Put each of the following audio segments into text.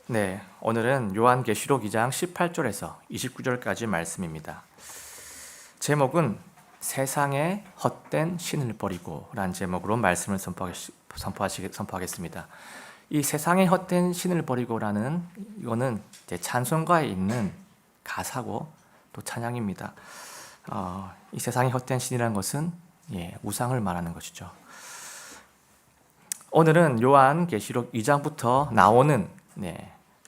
네, 오늘은 요한계시록 2장 18절에서 29절까지 말씀입니다. 제목은 세상의 헛된 신을 버리고 라는 제목으로 말씀을 선포하겠습니다. 이 세상의 헛된 신을 버리고라는 이거는 이제 찬송가에 있는 가사고 또 찬양입니다. 이 세상의 헛된 신이라는 것은 우상을 말하는 것이죠. 오늘은 요한계시록 2장부터 나오는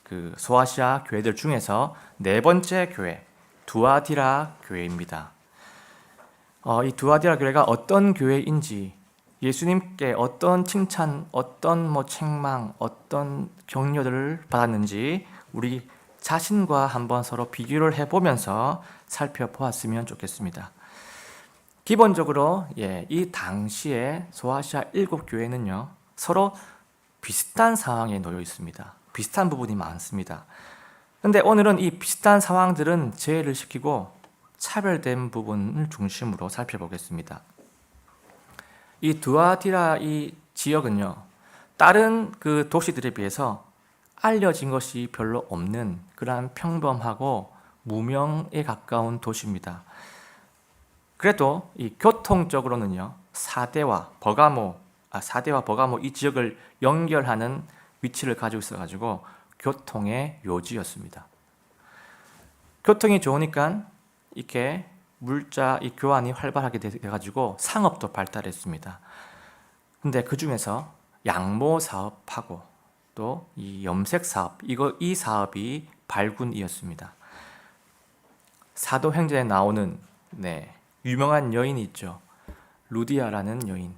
그 소아시아 교회들 중에서 네 번째 교회 두아디라 교회입니다. 이 두아디라 교회가 어떤 교회인지, 예수님께 어떤 칭찬, 어떤 책망, 어떤 격려들을 받았는지 우리 자신과 한번 서로 비교를 해보면서 살펴보았으면 좋겠습니다. 기본적으로 이 당시에 소아시아 7교회는요 서로 비슷한 상황에 놓여 있습니다. 비슷한 부분이 많습니다. 그런데 오늘은 이 비슷한 상황들은 제외를 시키고 차별된 부분을 중심으로 살펴보겠습니다. 이 두아디라 이 지역은요, 다른 그 도시들에 비해서 알려진 것이 별로 없는 그러한 평범하고 무명에 가까운 도시입니다. 그래도 이 교통적으로는요, 사대와 버가모 이 지역을 연결하는 위치를 가지고 있어가지고 교통의 요지였습니다. 교통이 좋으니까 이렇게 물자 이 교환이 활발하게 돼가지고 상업도 발달했습니다. 근데 그 중에서 양모 사업하고 또 이 염색 사업, 이 사업이 발군이었습니다. 사도행전에 나오는 유명한 여인이 있죠. 루디아라는 여인.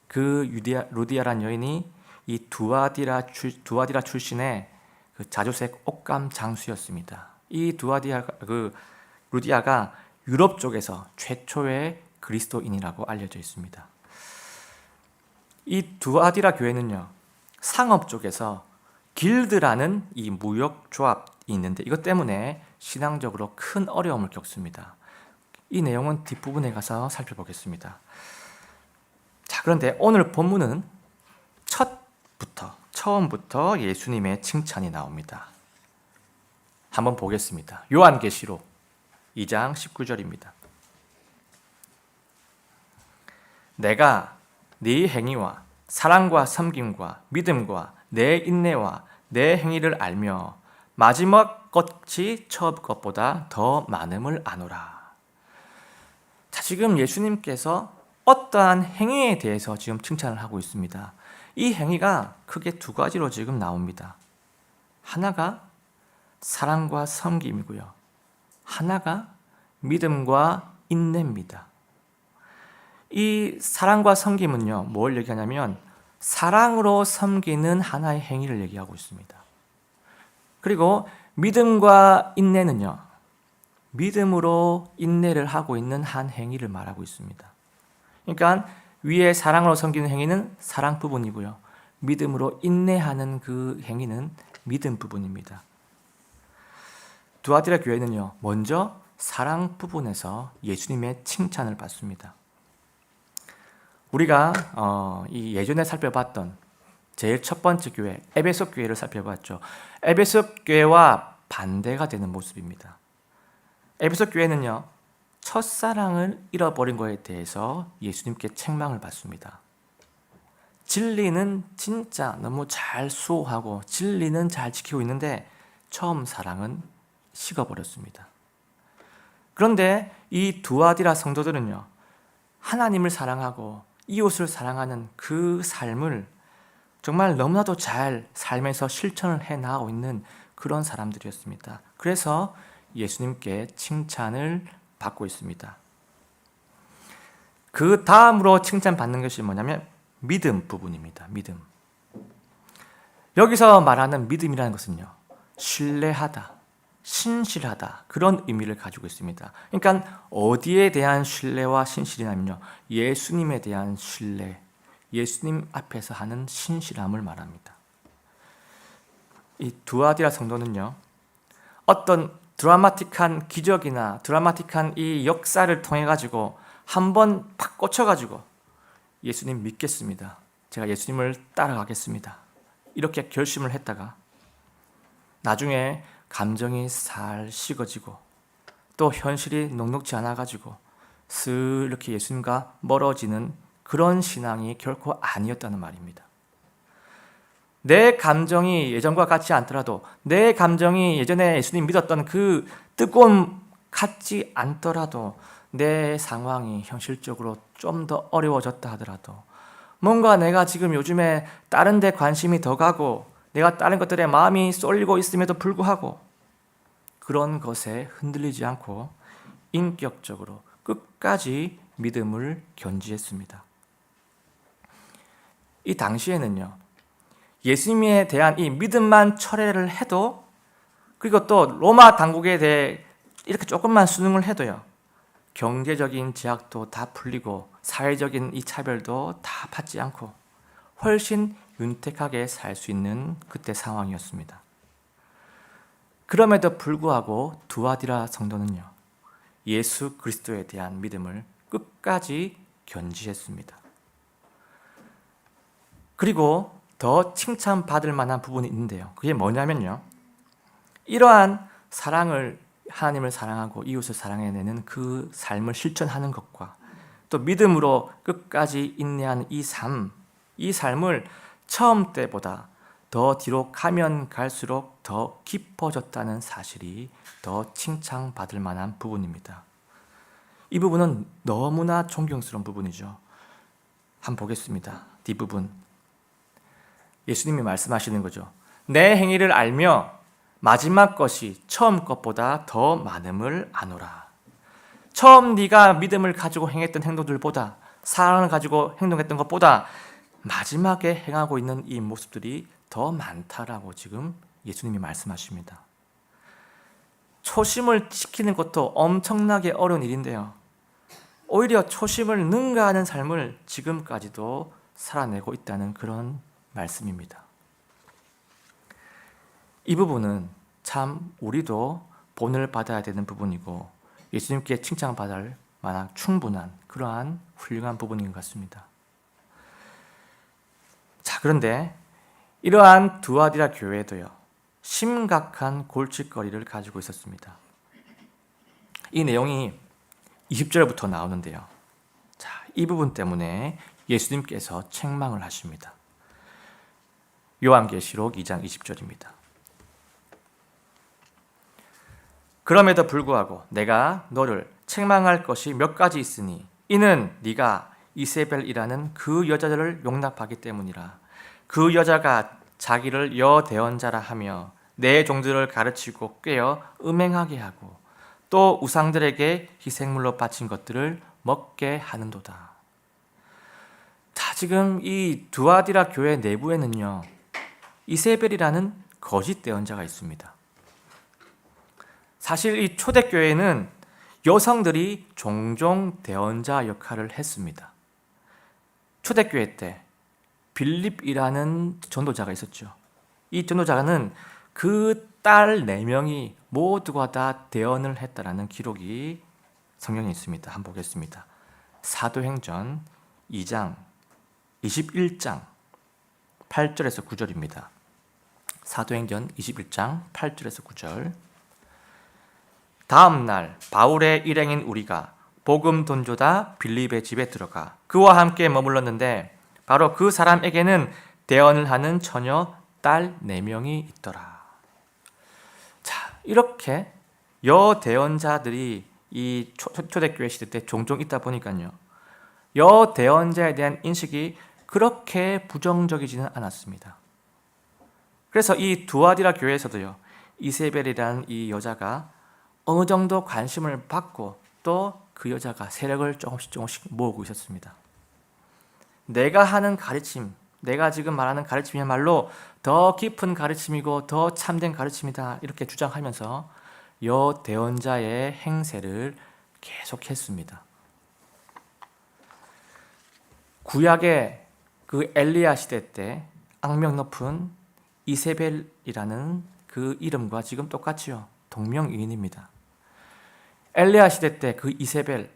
그 루디아라는 여인이 이 두아디라 출신의 그 자주색 옷감 장수였습니다. 이 루디아가 유럽 쪽에서 최초의 그리스도인이라고 알려져 있습니다. 이 두아디라 교회는요, 상업 쪽에서 길드라는 이 무역 조합이 있는데 이것 때문에 신앙적으로 큰 어려움을 겪습니다. 이 내용은 뒷부분에 가서 살펴보겠습니다. 자, 그런데 오늘 본문은 처음부터 예수님의 칭찬이 나옵니다. 한번 보겠습니다. 요한계시록 2장 19절입니다. 내가 네 행위와 사랑과 섬김과 믿음과 내 인내와 내 행위를 알며 마지막 것이 첫 것보다 더 많음을 아노라. 자, 지금 예수님께서 어떠한 행위에 대해서 지금 칭찬을 하고 있습니다. 이 행위가 크게 두 가지로 지금 나옵니다. 하나가 사랑과 섬김이고요. 하나가 믿음과 인내입니다. 이 사랑과 섬김은요, 뭘 얘기하냐면 사랑으로 섬기는 하나의 행위를 얘기하고 있습니다. 그리고 믿음과 인내는요, 믿음으로 인내를 하고 있는 한 행위를 말하고 있습니다. 그러니까 위에 사랑으로 섬기는 행위는 사랑 부분이고요, 믿음으로 인내하는 그 행위는 믿음 부분입니다. 두아디라 교회는요, 먼저 사랑 부분에서 예수님의 칭찬을 받습니다. 우리가 이 예전에 살펴봤던 제일 첫 번째 교회 에베소 교회를 살펴봤죠. 에베소 교회와 반대가 되는 모습입니다. 에베소 교회는요, 첫사랑을 잃어버린 것에 대해서 예수님께 책망을 받습니다. 진리는 진짜 너무 잘 수호하고 진리는 잘 지키고 있는데 처음 사랑은 식어버렸습니다. 그런데 이 두아디라 성도들은요, 하나님을 사랑하고 이웃을 사랑하는 그 삶을 정말 너무나도 잘 삶에서 실천을 해나가고 있는 그런 사람들이었습니다. 그래서 예수님께 칭찬을 받고 있습니다. 그 다음으로 칭찬받는 것이 뭐냐면 믿음 부분입니다. 믿음. 여기서 말하는 믿음이라는 것은요, 신뢰하다, 신실하다, 그런 의미를 가지고 있습니다. 그러니까 어디에 대한 신뢰와 신실이냐면요, 예수님에 대한 신뢰, 예수님 앞에서 하는 신실함을 말합니다. 이 두아디라 성도는요, 어떤 드라마틱한 기적이나 드라마틱한 이 역사를 통해 가지고 한번 팍 꽂혀 가지고 예수님 믿겠습니다, 제가 예수님을 따라가겠습니다, 이렇게 결심을 했다가 나중에 감정이 살 식어지고 또 현실이 녹록지 않아가지고 슬 이렇게 예수님과 멀어지는 그런 신앙이 결코 아니었다는 말입니다. 내 감정이 예전과 같지 않더라도, 내 감정이 예전에 예수님 믿었던 그 뜨거움 같지 않더라도, 내 상황이 현실적으로 좀 더 어려워졌다 하더라도, 뭔가 내가 지금 요즘에 다른 데 관심이 더 가고 내가 다른 것들에 마음이 쏠리고 있음에도 불구하고 그런 것에 흔들리지 않고 인격적으로 끝까지 믿음을 견지했습니다. 이 당시에는요, 예수님에 대한 이 믿음만 철회를 해도, 그리고 또 로마 당국에 대해 이렇게 조금만 순응을 해도요, 경제적인 제약도 다 풀리고 사회적인 이 차별도 다 받지 않고 훨씬 윤택하게 살 수 있는 그때 상황이었습니다. 그럼에도 불구하고 두아디라 성도는요, 예수 그리스도에 대한 믿음을 끝까지 견지했습니다. 그리고 더 칭찬받을 만한 부분이 있는데요, 그게 뭐냐면요, 이러한 사랑을, 하나님을 사랑하고 이웃을 사랑해내는 그 삶을 실천하는 것과 또 믿음으로 끝까지 인내하는 이 삶을 처음 때보다 더 뒤로 가면 갈수록 더 깊어졌다는 사실이 더 칭찬받을 만한 부분입니다. 이 부분은 너무나 존경스러운 부분이죠. 한번 보겠습니다. 뒷부분. 예수님이 말씀하시는 거죠. 내 행위를 알며 마지막 것이 처음 것보다 더 많음을 아노라. 처음 네가 믿음을 가지고 행했던 행동들보다, 사랑을 가지고 행동했던 것보다 마지막에 행하고 있는 이 모습들이 더 많다라고 지금 예수님이 말씀하십니다. 초심을 지키는 것도 엄청나게 어려운 일인데요, 오히려 초심을 능가하는 삶을 지금까지도 살아내고 있다는 그런 말씀입니다. 이 부분은 참 우리도 본을 받아야 되는 부분이고 예수님께 칭찬받을 만한 충분한 그러한 훌륭한 부분인 것 같습니다. 자, 그런데 이러한 두아디라 교회도요, 심각한 골칫거리를 가지고 있었습니다. 이 내용이 20절부터 나오는데요, 자, 이 부분 때문에 예수님께서 책망을 하십니다. 요한계시록 2장 20절입니다. 그럼에도 불구하고 내가 너를 책망할 것이 몇 가지 있으니 이는 네가 이세벨이라는 그 여자들을 용납하기 때문이라. 그 여자가 자기를 여대언자라 하며 내 종들을 가르치고 꾀어 음행하게 하고 또 우상들에게 희생물로 바친 것들을 먹게 하는도다. 자, 지금 이 두아디라 교회 내부에는요, 이세벨이라는 거짓 대언자가 있습니다. 사실 이 초대교회는 여성들이 종종 대언자 역할을 했습니다. 초대교회 때 빌립이라는 전도자가 있었죠. 이 전도자는 그 딸 4명이 모두가 다 대언을 했다라는 기록이 성경에 있습니다. 한번 보겠습니다. 사도행전 2장 21장 8절에서 9절입니다. 사도행전 21장 8절에서 9절. 다음 날 바울의 일행인 우리가 복음 돈조다 빌립의 집에 들어가 그와 함께 머물렀는데 바로 그 사람에게는 대언을 하는 처녀 딸 4명이 있더라. 자, 이렇게 여대언자들이 이 초대교회 시대 때 종종 있다 보니까요, 여대언자에 대한 인식이 그렇게 부정적이지는 않았습니다. 그래서 이 두아디라 교회에서도요, 이세벨이라는 이 여자가 어느 정도 관심을 받고 또 그 여자가 세력을 조금씩 모으고 있었습니다. 내가 하는 가르침, 내가 지금 말하는 가르침이야말로 더 깊은 가르침이고 더 참된 가르침이다, 이렇게 주장하면서 여대언자의 행세를 계속했습니다. 구약의 그 엘리야 시대 때 악명 높은 이세벨이라는 그 이름과 지금 똑같지요. 동명이인입니다. 엘리야 시대 때 그 이세벨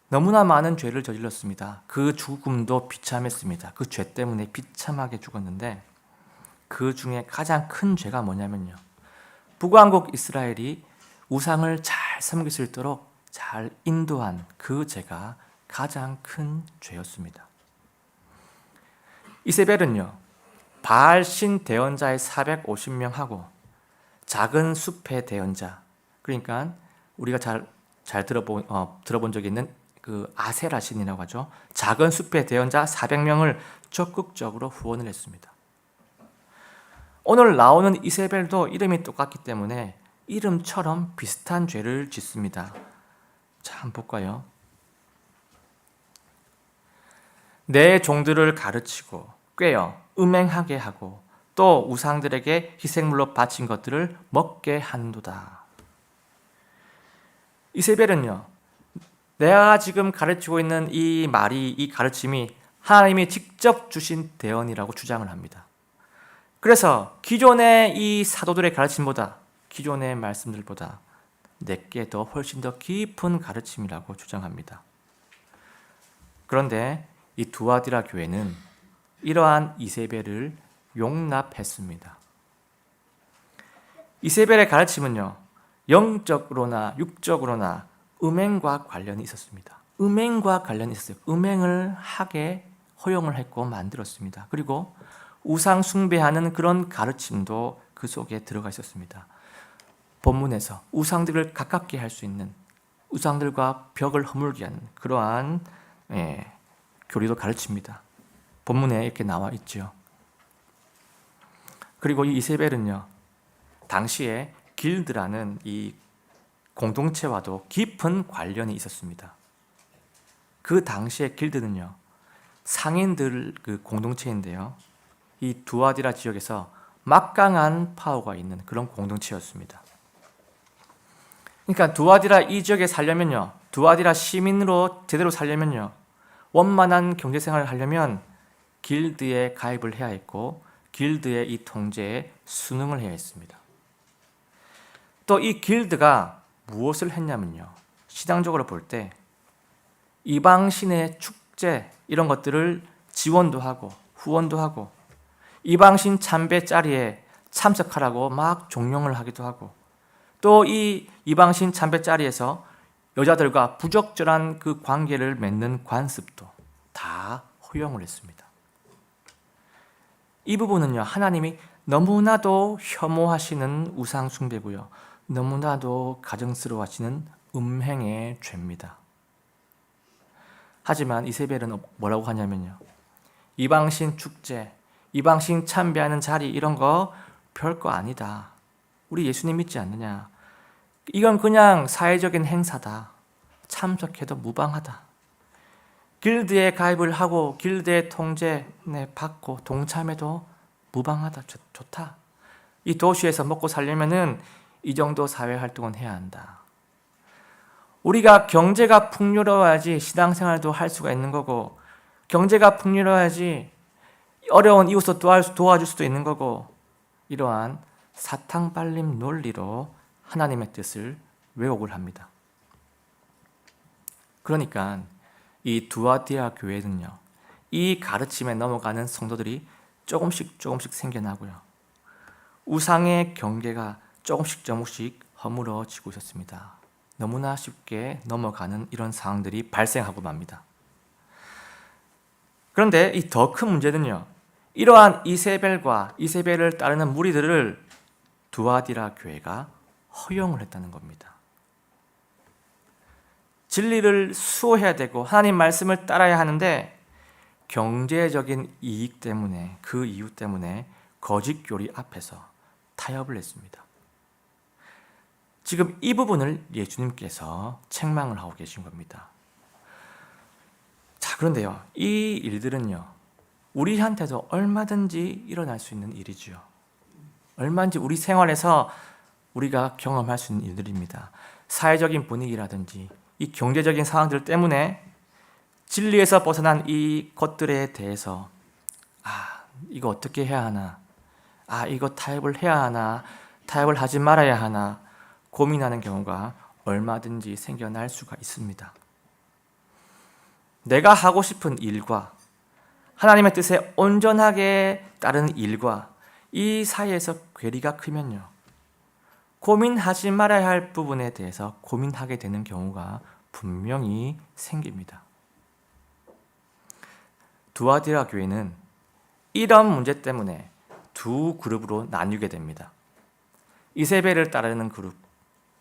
너무나 많은 죄를 저질렀습니다. 그 죽음도 비참했습니다. 그 죄 때문에 비참하게 죽었는데 그 중에 가장 큰 죄가 뭐냐면요, 북왕국 이스라엘이 우상을 잘 섬길 수 있도록 잘 인도한 그 죄가 가장 큰 죄였습니다. 이세벨은요, 바알 신 대언자의 450명하고 작은 숲의 대언자, 그러니까 우리가 잘 들어본 적이 있는 그 아세라 신이라고 하죠. 작은 숲의 대언자 400명을 적극적으로 후원을 했습니다. 오늘 나오는 이세벨도 이름이 똑같기 때문에 이름처럼 비슷한 죄를 짓습니다. 자, 한번 볼까요? 내 종들을 가르치고 꾀어 음행하게 하고 또 우상들에게 희생물로 바친 것들을 먹게 한도다. 이세벨은요, 내가 지금 가르치고 있는 이 말이, 이 가르침이 하나님이 직접 주신 대언이라고 주장을 합니다. 그래서 기존의 이 사도들의 가르침보다, 기존의 말씀들보다 내게 더 훨씬 더 깊은 가르침이라고 주장합니다. 그런데 이 두아디라 교회는 이러한 이세벨을 용납했습니다. 이세벨의 가르침은요, 영적으로나 육적으로나 음행과 관련이 있었습니다. 음행과 관련이 있었어요. 음행을 하게 허용을 했고 만들었습니다. 그리고 우상 숭배하는 그런 가르침도 그 속에 들어가 있었습니다. 본문에서 우상들을 가깝게 할 수 있는, 우상들과 벽을 허물게 하는 그러한 교리도 가르칩니다. 본문에 이렇게 나와 있죠. 그리고 이 이세벨은요, 당시에 길드라는 이 공동체와도 깊은 관련이 있었습니다. 그 당시의 길드는요, 상인들 그 공동체인데요, 이 두아디라 지역에서 막강한 파워가 있는 그런 공동체였습니다. 그러니까 두아디라 이 지역에 살려면요, 두아디라 시민으로 제대로 살려면요, 원만한 경제생활을 하려면 길드에 가입을 해야 했고 길드의 이 통제에 순응을 해야 했습니다. 또 이 길드가 무엇을 했냐면요, 시장적으로 볼 때 이방신의 축제 이런 것들을 지원도 하고 후원도 하고 이방신 참배 자리에 참석하라고 막 종용을 하기도 하고 또 이 이방신 참배 자리에서 여자들과 부적절한 그 관계를 맺는 관습도 다 허용을 했습니다. 이 부분은요, 하나님이 너무나도 혐오하시는 우상 숭배고요, 너무나도 가증스러워하시는 음행의 죄입니다. 하지만 이세벨은 뭐라고 하냐면요, 이방신 축제, 이방신 참배하는 자리 이런 거 별거 아니다. 우리 예수님 믿지 않느냐? 이건 그냥 사회적인 행사다. 참석해도 무방하다. 길드에 가입을 하고 길드의 통제 받고 동참해도 무방하다. 좋다. 이 도시에서 먹고 살려면은 이 정도 사회 활동은 해야 한다. 우리가 경제가 풍요로워야지 신앙생활도 할 수가 있는 거고, 경제가 풍요로워야지 어려운 이웃을 도와줄 수도 있는 거고, 이러한 사탕발림 논리로 하나님의 뜻을 왜곡을 합니다. 그러니까 이 두아디라 교회는요, 이 가르침에 넘어가는 성도들이 조금씩 생겨나고요, 우상의 경계가 조금씩 허물어지고 있었습니다. 너무나 쉽게 넘어가는 이런 상황들이 발생하고 맙니다. 그런데 이 더 큰 문제는요, 이러한 이세벨과 이세벨을 따르는 무리들을 두아디라 교회가 허용을 했다는 겁니다. 진리를 수호해야 되고 하나님 말씀을 따라야 하는데 경제적인 이익 때문에, 그 이유 때문에 거짓 교리 앞에서 타협을 했습니다. 지금 이 부분을 예수님께서 책망을 하고 계신 겁니다. 자, 그런데요, 이 일들은요, 우리한테도 얼마든지 일어날 수 있는 일이죠. 얼마든지 우리 생활에서 우리가 경험할 수 있는 일들입니다. 사회적인 분위기라든지 이 경제적인 상황들 때문에 진리에서 벗어난 이 것들에 대해서 이거 어떻게 해야 하나, 이거 타협을 해야 하나, 타협을 하지 말아야 하나 고민하는 경우가 얼마든지 생겨날 수가 있습니다. 내가 하고 싶은 일과 하나님의 뜻에 온전하게 따르는 일과 이 사이에서 괴리가 크면요, 고민하지 말아야 할 부분에 대해서 고민하게 되는 경우가 분명히 생깁니다. 두아디라 교회는 이런 문제 때문에 두 그룹으로 나뉘게 됩니다. 이세벨을 따르는 그룹,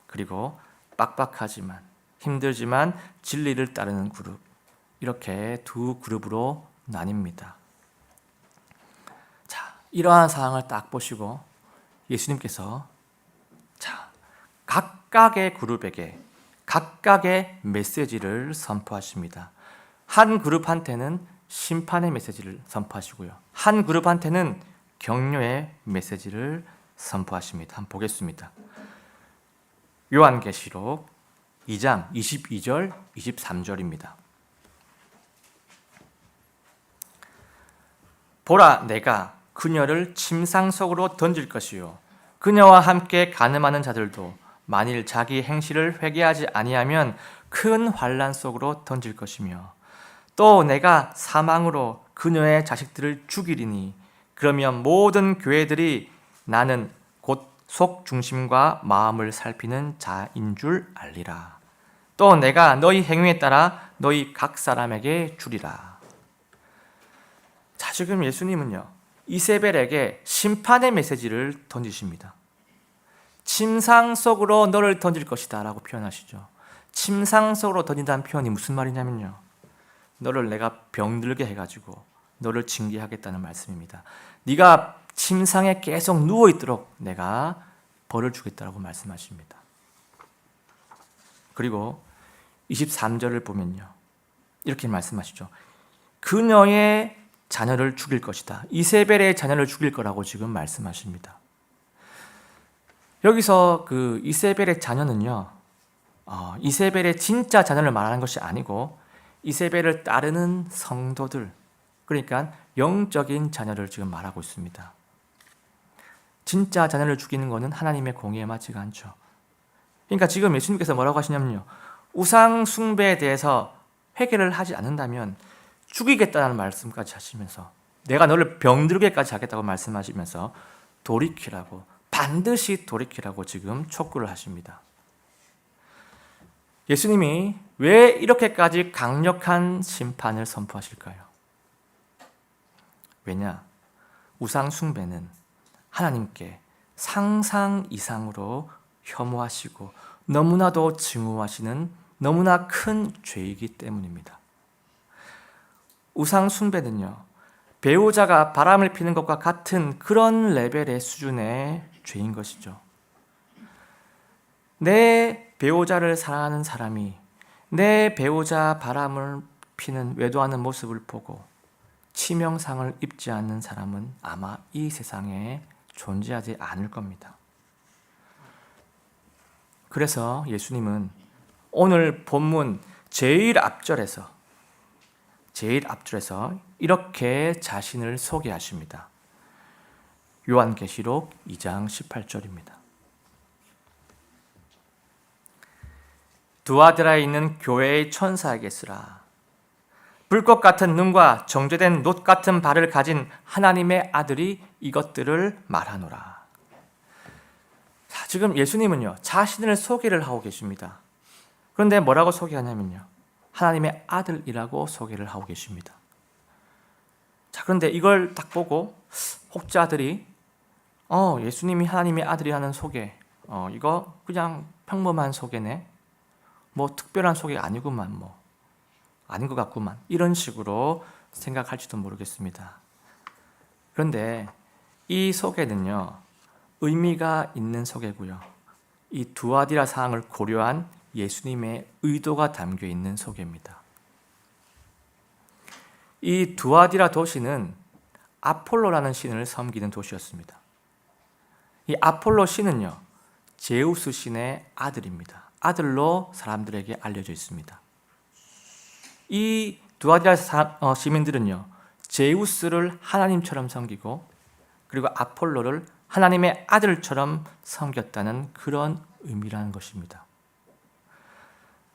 그리고 빡빡하지만 힘들지만 진리를 따르는 그룹, 이렇게 두 그룹으로 나뉩니다. 자, 이러한 상황을 딱 보시고 예수님께서 각각의 그룹에게 각각의 메시지를 선포하십니다. 한 그룹한테는 심판의 메시지를 선포하시고요, 한 그룹한테는 격려의 메시지를 선포하십니다. 한번 보겠습니다. 요한계시록 2장 22절 23절입니다. 보라, 내가 그녀를 침상 속으로 던질 것이요, 그녀와 함께 간음하는 자들도 만일 자기 행실을 회개하지 아니하면 큰 환난 속으로 던질 것이며, 또 내가 사망으로 그녀의 자식들을 죽이리니 그러면 모든 교회들이 나는 곧 속 중심과 마음을 살피는 자인 줄 알리라. 또 내가 너희 행위에 따라 너희 각 사람에게 주리라. 자, 지금 예수님은요, 이세벨에게 심판의 메시지를 던지십니다. 침상 속으로 너를 던질 것이다 라고 표현하시죠. 침상 속으로 던진다는 표현이 무슨 말이냐면요, 너를 내가 병들게 해가지고 너를 징계하겠다는 말씀입니다. 네가 침상에 계속 누워있도록 내가 벌을 주겠다고 말씀하십니다. 그리고 23절을 보면요, 이렇게 말씀하시죠. 그녀의 자녀를 죽일 것이다. 이세벨의 자녀를 죽일 거라고 지금 말씀하십니다. 여기서 그 이세벨의 자녀는요, 이세벨의 진짜 자녀를 말하는 것이 아니고 이세벨을 따르는 성도들, 그러니까 영적인 자녀를 지금 말하고 있습니다. 진짜 자녀를 죽이는 것은 하나님의 공의에 맞지가 않죠. 그러니까 지금 예수님께서 뭐라고 하시냐면요, 우상 숭배에 대해서 회개를 하지 않는다면 죽이겠다는 말씀까지 하시면서 내가 너를 병들게까지 하겠다고 말씀하시면서 돌이키라고, 반드시 돌이키라고 지금 촉구를 하십니다. 예수님이 왜 이렇게까지 강력한 심판을 선포하실까요? 왜냐? 우상 숭배는 하나님께 상상 이상으로 혐오하시고 너무나도 증오하시는 너무나 큰 죄이기 때문입니다. 우상 숭배는요, 배우자가 바람을 피는 것과 같은 그런 레벨의 수준의 죄인 것이죠. 내 배우자를 사랑하는 사람이 내 배우자 바람을 피는 외도하는 모습을 보고 치명상을 입지 않는 사람은 아마 이 세상에 존재하지 않을 겁니다. 그래서 예수님은 오늘 본문 제일 앞절에서 이렇게 자신을 소개하십니다. 요한계시록 2장 18절입니다. 두아디라에 있는 교회의 천사에게 쓰라. 불꽃 같은 눈과 정제된 놋 같은 발을 가진 하나님의 아들이 이것들을 말하노라. 자, 지금 예수님은요, 자신을 소개를 하고 계십니다. 그런데 뭐라고 소개하냐면요, 하나님의 아들이라고 소개를 하고 계십니다. 자, 그런데 이걸 딱 보고 혹자들이 예수님이 하나님의 아들이라는 소개, 이거 그냥 평범한 소개네, 뭐 특별한 소개가 아니구만, 아닌 것 같구만, 이런 식으로 생각할지도 모르겠습니다. 그런데 이 소개는요, 의미가 있는 소개고요, 이 두아디라 사항을 고려한 예수님의 의도가 담겨 있는 소개입니다. 이 두아디라 도시는 아폴로라는 신을 섬기는 도시였습니다. 이 아폴로 신은요, 제우스 신의 아들입니다. 아들로 사람들에게 알려져 있습니다. 이 두아디라 시민들은요, 제우스를 하나님처럼 섬기고 그리고 아폴로를 하나님의 아들처럼 섬겼다는 그런 의미라는 것입니다.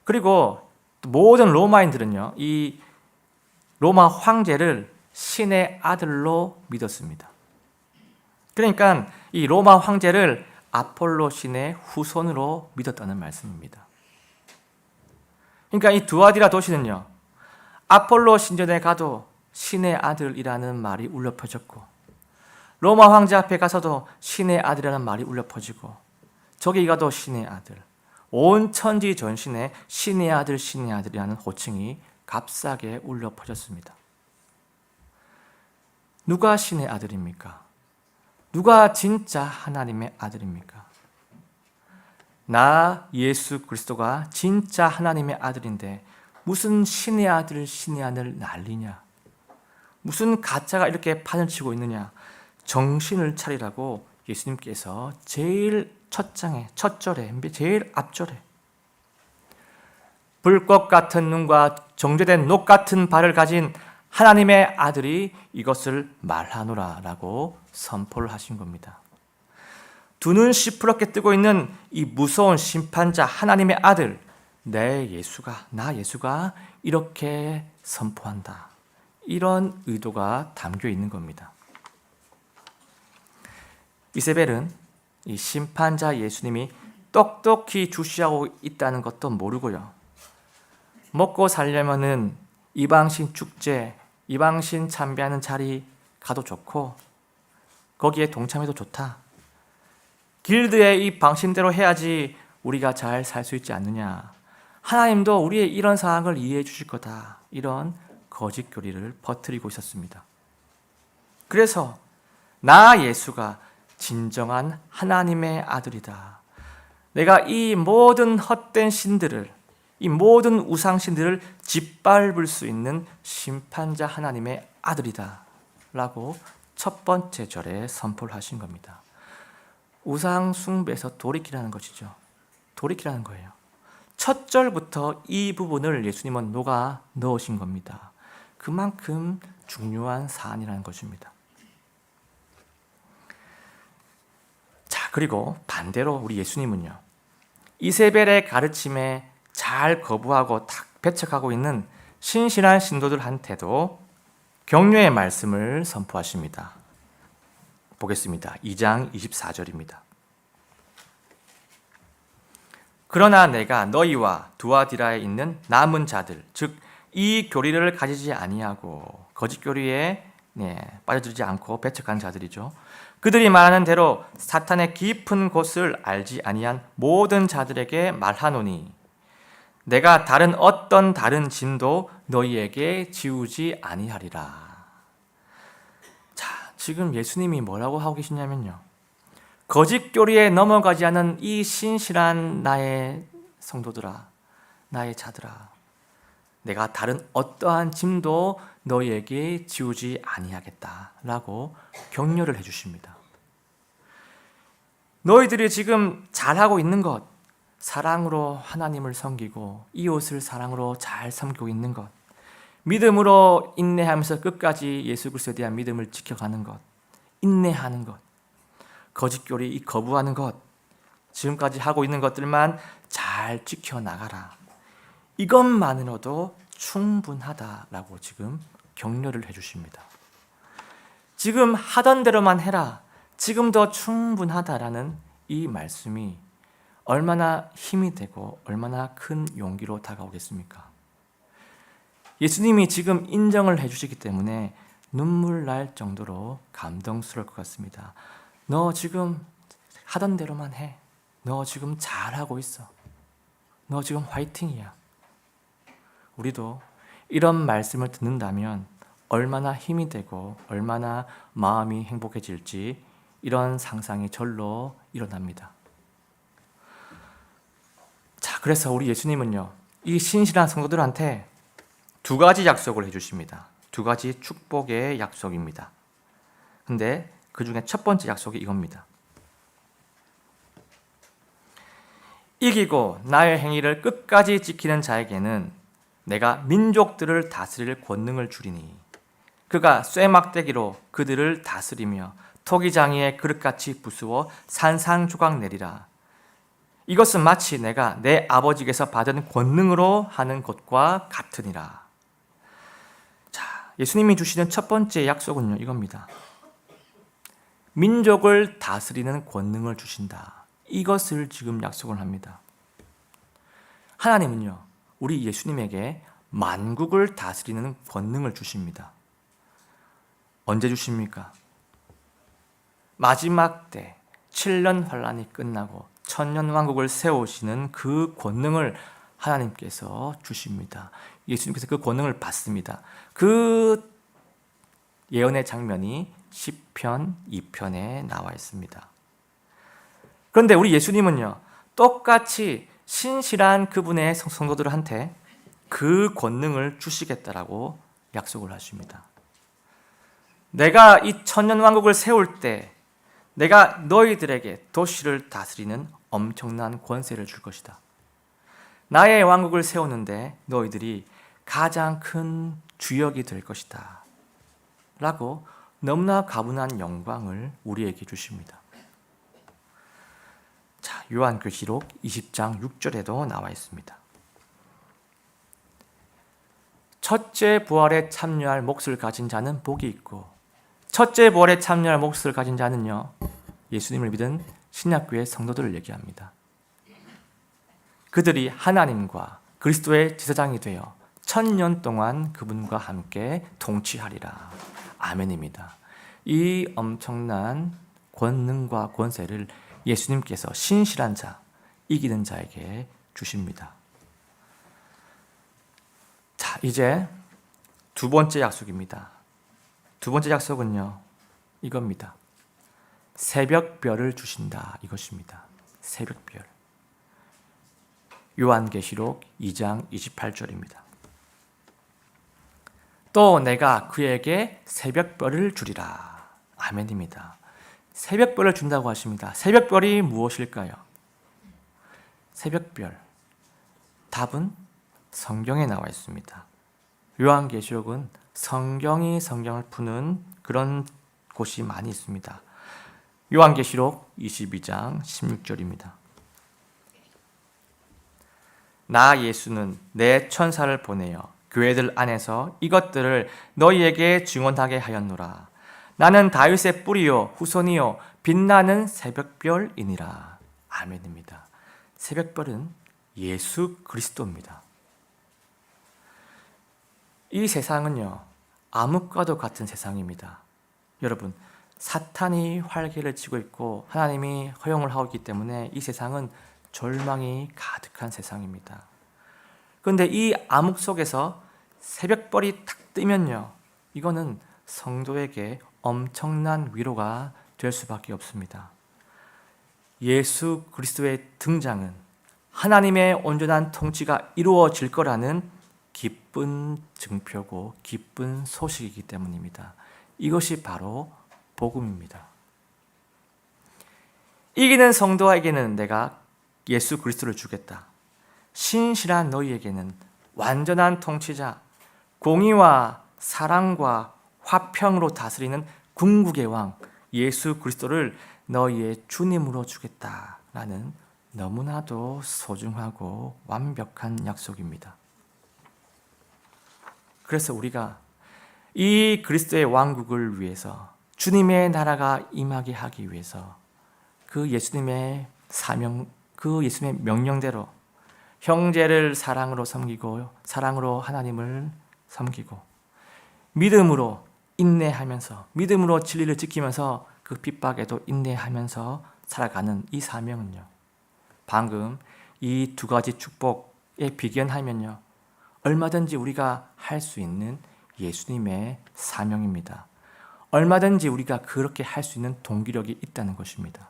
그리고 모든 로마인들은요, 이 로마 황제를 신의 아들로 믿었습니다. 그러니까 이 로마 황제를 아폴로 신의 후손으로 믿었다는 말씀입니다. 그러니까 이 두아디라 도시는요, 아폴로 신전에 가도 신의 아들이라는 말이 울려 퍼졌고, 로마 황제 앞에 가서도 신의 아들이라는 말이 울려 퍼지고, 저기 가도 신의 아들, 온 천지 전신에 신의 아들, 신의 아들이라는 호칭이 값싸게 울려 퍼졌습니다. 누가 신의 아들입니까? 누가 진짜 하나님의 아들입니까? 나 예수 그리스도가 진짜 하나님의 아들인데 무슨 신의 아들, 신의 아들 난리냐? 무슨 가짜가 이렇게 판을 치고 있느냐? 정신을 차리라고 예수님께서 제일 첫 장에, 첫 절에, 제일 앞절에 불꽃 같은 눈과 정죄된 녹 같은 발을 가진 하나님의 아들이 이것을 말하노라 라고 선포를 하신 겁니다. 두 눈 시퍼렇게 뜨고 있는 이 무서운 심판자 하나님의 아들, 나 예수가 이렇게 선포한다. 이런 의도가 담겨 있는 겁니다. 이세벨은 이 심판자 예수님이 똑똑히 주시하고 있다는 것도 모르고요. 먹고 살려면은 이방신 축제, 이방신 참배하는 자리 가도 좋고 거기에 동참해도 좋다. 길드의 이 방침대로 해야지 우리가 잘 살 수 있지 않느냐. 하나님도 우리의 이런 상황을 이해해 주실 거다. 이런 거짓 교리를 퍼뜨리고 있었습니다. 그래서 나 예수가 진정한 하나님의 아들이다. 내가 이 모든 헛된 신들을, 이 모든 우상신들을 짓밟을 수 있는 심판자 하나님의 아들이다 라고 첫 번째 절에 선포를 하신 겁니다. 우상 숭배에서 돌이키라는 것이죠. 돌이키라는 거예요. 첫 절부터 이 부분을 예수님은 녹아 넣으신 겁니다. 그만큼 중요한 사안이라는 것입니다. 자, 그리고 반대로 우리 예수님은요, 이세벨의 가르침에 잘 거부하고 탁 배척하고 있는 신실한 신도들한테도 격려의 말씀을 선포하십니다. 보겠습니다. 2장 24절입니다. 그러나 내가 너희와 두아디라에 있는 남은 자들, 즉 이 교리를 가지지 아니하고 거짓 교리에 빠져들지 않고 배척한 자들이죠. 그들이 말하는 대로 사탄의 깊은 곳을 알지 아니한 모든 자들에게 말하노니 내가 다른 어떤 다른 짐도 너희에게 지우지 아니하리라. 자, 지금 예수님이 뭐라고 하고 계시냐면요, 거짓 교리에 넘어가지 않은 이 신실한 나의 성도들아, 나의 자들아, 내가 다른 어떠한 짐도 너희에게 지우지 아니하겠다라고 격려를 해주십니다. 너희들이 지금 잘하고 있는 것, 사랑으로 하나님을 섬기고 이웃을 사랑으로 잘 섬기고 있는 것, 믿음으로 인내하면서 끝까지 예수 그리스도에 대한 믿음을 지켜가는 것, 인내하는 것, 거짓교리 거부하는 것, 지금까지 하고 있는 것들만 잘 지켜나가라. 이것만으로도 충분하다라고 지금 격려를 해주십니다. 지금 하던 대로만 해라. 지금도 충분하다라는 이 말씀이 얼마나 힘이 되고 얼마나 큰 용기로 다가오겠습니까? 예수님이 지금 인정을 해주시기 때문에 눈물 날 정도로 감동스러울 것 같습니다. 너 지금 하던 대로만 해. 너 지금 잘하고 있어. 너 지금 화이팅이야. 우리도 이런 말씀을 듣는다면 얼마나 힘이 되고 얼마나 마음이 행복해질지 이런 상상이 절로 일어납니다. 자, 그래서 우리 예수님은요, 이 신실한 성도들한테 두 가지 약속을 해주십니다. 두 가지 축복의 약속입니다. 근데 그 중에 첫 번째 약속이 이겁니다. 이기고 나의 행위를 끝까지 지키는 자에게는 내가 민족들을 다스릴 권능을 주리니 그가 쇠막대기로 그들을 다스리며 토기장이의 그릇같이 부수어 산산조각 내리라. 이것은 마치 내가 내 아버지께서 받은 권능으로 하는 것과 같으니라. 자, 예수님이 주시는 첫 번째 약속은요, 이겁니다. 민족을 다스리는 권능을 주신다. 이것을 지금 약속을 합니다. 하나님은요, 우리 예수님에게 만국을 다스리는 권능을 주십니다. 언제 주십니까? 마지막 때 7년 환란이 끝나고 천년 왕국을 세우시는 그 권능을 하나님께서 주십니다. 예수님께서 그 권능을 받습니다. 그 예언의 장면이 시편 2편에 나와 있습니다. 그런데 우리 예수님은요, 똑같이 신실한 그분의 성도들한테 그 권능을 주시겠다라고 약속을 하십니다. 내가 이 천년 왕국을 세울 때 내가 너희들에게 도시를 다스리는 엄청난 권세를 줄 것이다. 나의 왕국을 세우는데 너희들이 가장 큰 주역이 될 것이다. 라고 너무나 가분한 영광을 우리에게 주십니다. 자, 요한계시록 20장 6절에도 나와 있습니다. 첫째 부활에 참여할 몫을 가진 자는 복이 있고, 첫째 부활에 참여할 몫을 가진 자는요, 예수님을 믿은 신약교회 성도들을 얘기합니다. 그들이 하나님과 그리스도의 제사장이 되어 1000년 동안 그분과 함께 통치하리라. 아멘입니다. 이 엄청난 권능과 권세를 예수님께서 신실한 자, 이기는 자에게 주십니다. 자, 이제 두 번째 약속입니다. 두 번째 약속은요, 이겁니다. 새벽별을 주신다, 이것입니다. 새벽별. 요한계시록 2장 28절입니다. 또 내가 그에게 새벽별을 주리라. 아멘입니다. 새벽별을 준다고 하십니다. 새벽별이 무엇일까요? 새벽별. 답은 성경에 나와 있습니다. 요한계시록은 성경이 성경을 푸는 그런 곳이 많이 있습니다. 요한계시록 22장 16절입니다. 나 예수는 내 천사를 보내어 교회들 안에서 이것들을 너희에게 증언하게 하였노라. 나는 다윗의 뿌리요 후손이요 빛나는 새벽별이니라. 아멘입니다. 새벽별은 예수 그리스도입니다. 이 세상은요, 암흑과도 같은 세상입니다. 여러분, 사탄이 활개를 치고 있고 하나님이 허용을 하고 있기 때문에 이 세상은 절망이 가득한 세상입니다. 그런데 이 암흑 속에서 새벽별이 탁 뜨면요, 이거는 성도에게 엄청난 위로가 될 수밖에 없습니다. 예수 그리스도의 등장은 하나님의 온전한 통치가 이루어질 거라는 기쁜 증표고 기쁜 소식이기 때문입니다. 이것이 바로 복음입니다. 이기는 성도에게는 내가 예수 그리스도를 주겠다. 신실한 너희에게는 완전한 통치자, 공의와 사랑과 화평으로 다스리는 궁극의 왕 예수 그리스도를 너희의 주님으로 주겠다라는 너무나도 소중하고 완벽한 약속입니다. 그래서 우리가 이 그리스도의 왕국을 위해서, 주님의 나라가 임하게 하기 위해서 그 예수님의 사명, 그 예수님의 명령대로 형제를 사랑으로 섬기고 사랑으로 하나님을 섬기고 믿음으로 인내하면서, 믿음으로 진리를 지키면서 그 핍박에도 인내하면서 살아가는 이 사명은요, 방금 이 두 가지 축복에 비견하면요, 얼마든지 우리가 할 수 있는 예수님의 사명입니다. 얼마든지 우리가 그렇게 할 수 있는 동기력이 있다는 것입니다.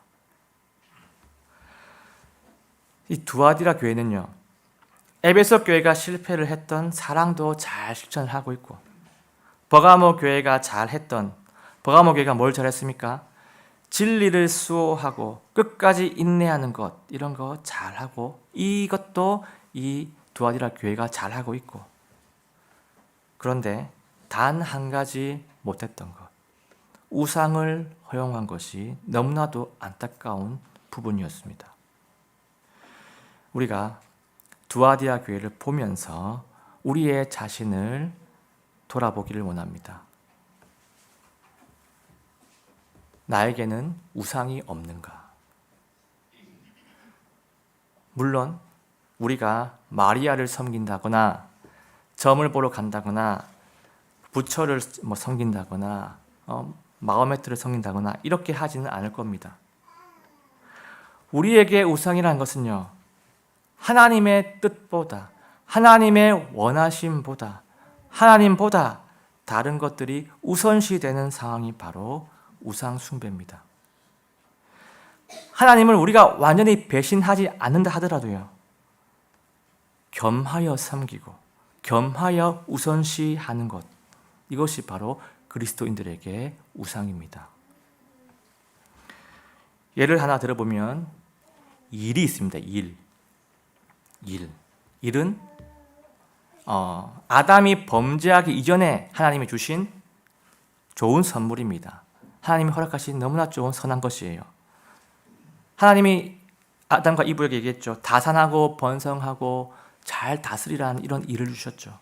이 두아디라 교회는요, 에베소 교회가 실패를 했던 사랑도 잘 실천을 하고 있고, 버가모 교회가 잘했던, 버가모 교회가 뭘 잘했습니까? 진리를 수호하고 끝까지 인내하는 것, 이런 거 잘하고, 이것도 이 두아디라 교회가 잘하고 있고, 그런데 단 한 가지 못했던 것, 우상을 허용한 것이 너무나도 안타까운 부분이었습니다. 우리가 두아디아 교회를 보면서 우리의 자신을 돌아보기를 원합니다. 나에게는 우상이 없는가? 물론 우리가 마리아를 섬긴다거나 점을 보러 간다거나 부처를 섬긴다거나 마호메트를 섬긴다거나 이렇게 하지는 않을 겁니다. 우리에게 우상이라는 것은요, 하나님의 뜻보다, 하나님의 원하심보다, 하나님보다 다른 것들이 우선시되는 상황이 바로 우상 숭배입니다. 하나님을 우리가 완전히 배신하지 않는다 하더라도요, 겸하여 섬기고 겸하여 우선시하는 것, 이것이 바로 그리스도인들에게 우상입니다. 예를 하나 들어보면 일이 있습니다. 일은 아담이 범죄하기 이전에 하나님이 주신 좋은 선물입니다. 하나님이 허락하신 너무나 좋은 선한 것이에요. 하나님이 아담과 이브에게 얘기했죠. 다산하고 번성하고 잘 다스리라는 이런 일을 주셨죠.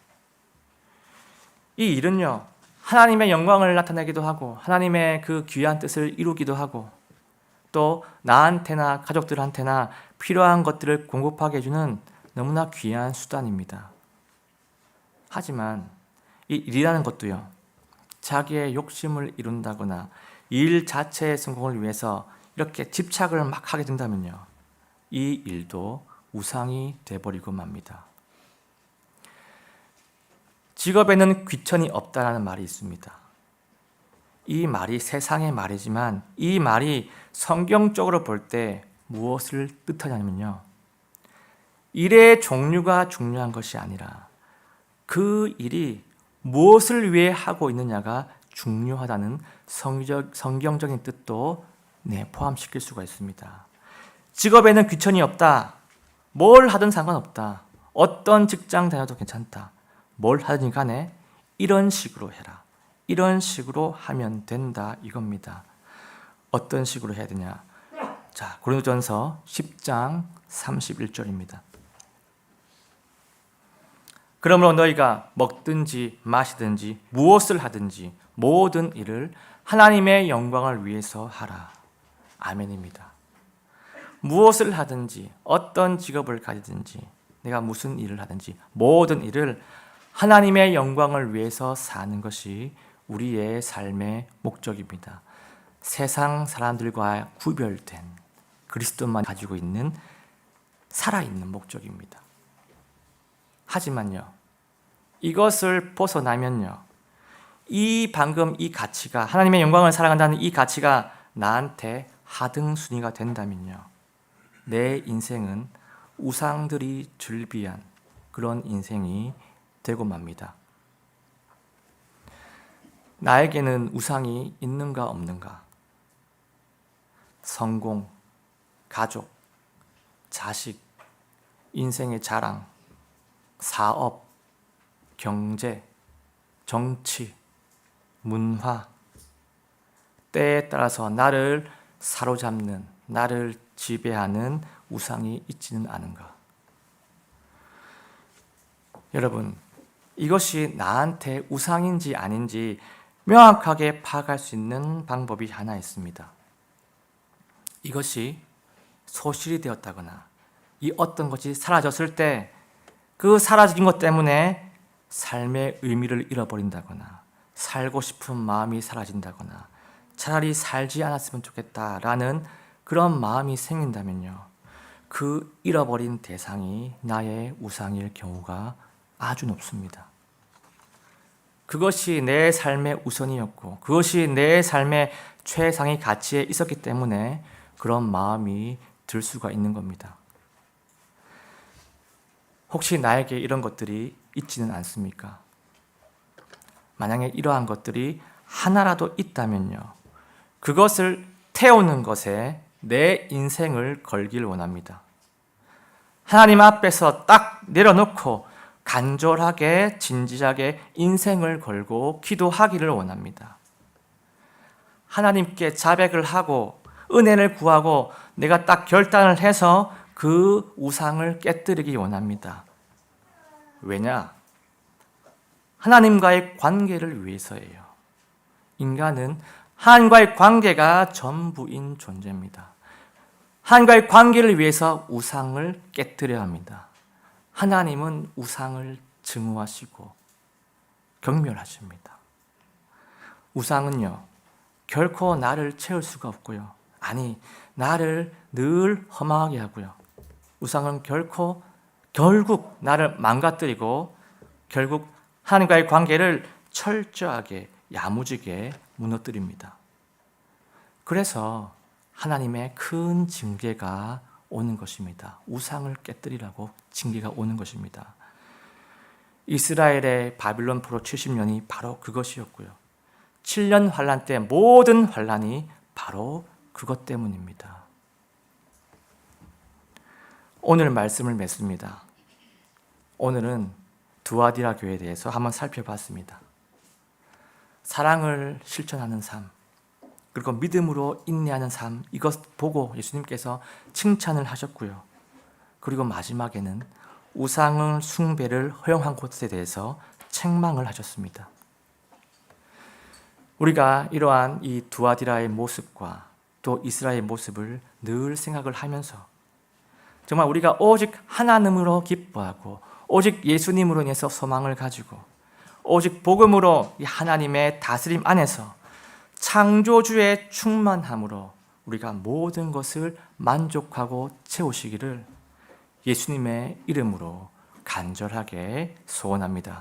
이 일은요, 하나님의 영광을 나타내기도 하고 하나님의 그 귀한 뜻을 이루기도 하고 또 나한테나 가족들한테나 필요한 것들을 공급하게 해주는 너무나 귀한 수단입니다. 하지만 이 일이라는 것도요, 자기의 욕심을 이룬다거나 일 자체의 성공을 위해서 이렇게 집착을 막 하게 된다면요, 이 일도 우상이 돼버리고 맙니다. 직업에는 귀천이 없다라는 말이 있습니다. 이 말이 세상의 말이지만 이 말이 성경적으로 볼 때 무엇을 뜻하냐면요, 일의 종류가 중요한 것이 아니라 그 일이 무엇을 위해 하고 있느냐가 중요하다는 성경적인 뜻도 포함시킬 수가 있습니다. 직업에는 귀천이 없다. 뭘 하든 상관없다. 어떤 직장 다녀도 괜찮다. 뭘 하든 간에 이런 식으로 해라. 이런 식으로 하면 된다 이겁니다. 어떤 식으로 해야 되냐? 자, 고린도전서 10장 31절입니다. 그러므로 너희가 먹든지 마시든지 무엇을 하든지 모든 일을 하나님의 영광을 위해서 하라. 아멘입니다. 무엇을 하든지 어떤 직업을 가지든지 내가 무슨 일을 하든지 모든 일을 하나님의 영광을 위해서 사는 것이 우리의 삶의 목적입니다. 세상 사람들과 구별된 그리스도만 가지고 있는 살아있는 목적입니다. 하지만요, 이것을 벗어나면요, 방금 이 가치가, 하나님의 영광을 살아간다는 이 가치가 나한테 하등순위가 된다면요, 내 인생은 우상들이 즐비한 그런 인생이 되고 맙니다. 나에게는 우상이 있는가 없는가? 성공, 가족, 자식, 인생의 자랑, 사업, 경제, 정치, 문화, 때에 따라서 나를 사로잡는, 나를 지배하는 우상이 있지는 않은가? 여러분, 이것이 나한테 우상인지 아닌지 명확하게 파악할 수 있는 방법이 하나 있습니다. 이것이 소실이 되었다거나 이 어떤 것이 사라졌을 때 그 사라진 것 때문에 삶의 의미를 잃어버린다거나 살고 싶은 마음이 사라진다거나 차라리 살지 않았으면 좋겠다라는 그런 마음이 생긴다면요, 그 잃어버린 대상이 나의 우상일 경우가 아주 높습니다. 그것이 내 삶의 우선이었고 그것이 내 삶의 최상의 가치에 있었기 때문에 그런 마음이 들 수가 있는 겁니다. 혹시 나에게 이런 것들이 있지는 않습니까? 만약에 이러한 것들이 하나라도 있다면요, 그것을 태우는 것에 내 인생을 걸길 원합니다. 하나님 앞에서 딱 내려놓고 간절하게 진지하게 인생을 걸고 기도하기를 원합니다. 하나님께 자백을 하고 은혜를 구하고 내가 딱 결단을 해서 그 우상을 깨뜨리기 원합니다. 왜냐? 하나님과의 관계를 위해서예요. 인간은 하나님과의 관계가 전부인 존재입니다. 하나님과의 관계를 위해서 우상을 깨뜨려야 합니다. 하나님은 우상을 증오하시고 경멸하십니다. 우상은요, 결코 나를 채울 수가 없고요. 아니, 나를 늘 허망하게 하고요. 우상은 결국 나를 망가뜨리고 결국 하나님과의 관계를 철저하게 야무지게 무너뜨립니다. 그래서 하나님의 큰 징계가 오는 것입니다. 우상을 깨뜨리라고 징계가 오는 것입니다. 이스라엘의 바빌론 포로 70년이 바로 그것이었고요. 7년 환란 때 모든 환란이 바로 그것 때문입니다. 오늘 말씀을 맺습니다. 오늘은 두아디라 교회에 대해서 한번 살펴봤습니다. 사랑을 실천하는 삶, 그리고 믿음으로 인내하는 삶, 이것 보고 예수님께서 칭찬을 하셨고요. 그리고 마지막에는 우상을 숭배를 허용한 곳에 대해서 책망을 하셨습니다. 우리가 이러한 이 두아디라의 모습과 또 이스라엘의 모습을 늘 생각을 하면서 정말 우리가 오직 하나님으로 기뻐하고 오직 예수님으로 인해서 소망을 가지고 오직 복음으로 이 하나님의 다스림 안에서 창조주의 충만함으로 우리가 모든 것을 만족하고 채우시기를 예수님의 이름으로 간절하게 소원합니다.